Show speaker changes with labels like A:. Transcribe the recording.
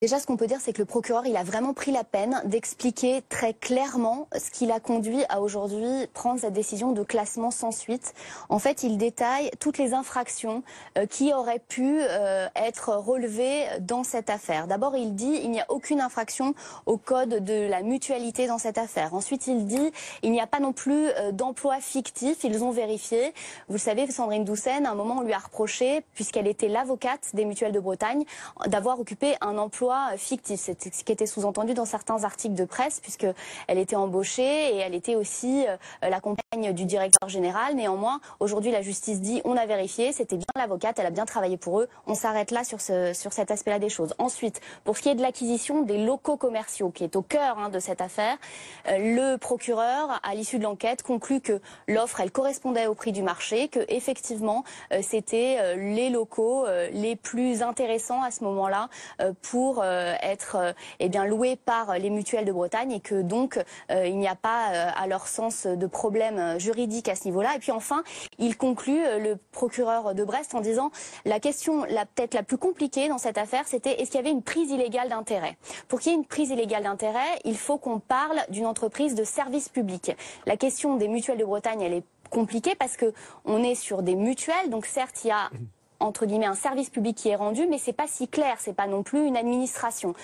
A: Déjà, ce qu'on peut dire, c'est que le procureur, il a vraiment pris la peine d'expliquer très clairement ce qui l'a conduit à aujourd'hui prendre cette décision de classement sans suite. En fait, il détaille toutes les infractions qui auraient pu être relevées dans cette affaire. D'abord, il dit il n'y a aucune infraction au code de la mutualité dans cette affaire. Ensuite, il dit il n'y a pas non plus d'emploi fictif. Ils ont vérifié. Vous le savez, Sandrine Doucet, à un moment, on lui a reproché, puisqu'elle était l'avocate des Mutuelles de Bretagne, d'avoir occupé un emploi fictif. C'est ce qui était sous-entendu dans certains articles de presse, puisqu'elle était embauchée et elle était aussi la compagne du directeur général. Néanmoins, aujourd'hui, la justice dit on a vérifié, c'était bien l'avocate, elle a bien travaillé pour eux. On s'arrête là sur cet aspect-là des choses. Ensuite, pour ce qui est de l'acquisition des locaux commerciaux, qui est au cœur de cette affaire, le procureur, à l'issue de l'enquête, conclut que l'offre, elle correspondait au prix du marché, que effectivement, c'était les locaux les plus intéressants à ce moment-là pour être loués par les mutuelles de Bretagne et que donc il n'y a pas à leur sens de problème juridique à ce niveau-là. Et puis enfin, il conclut, le procureur de Brest, en disant la question peut-être la plus compliquée dans cette affaire, c'était est-ce qu'il y avait une prise illégale d'intérêt. Pour qu'il y ait une prise illégale d'intérêt, il faut qu'on parle d'une entreprise de service public. La question des mutuelles de Bretagne, elle est compliquée parce que on est sur des mutuelles, donc certes il y a entre guillemets un service public qui est rendu, mais c'est pas si clair, c'est pas non plus une administration.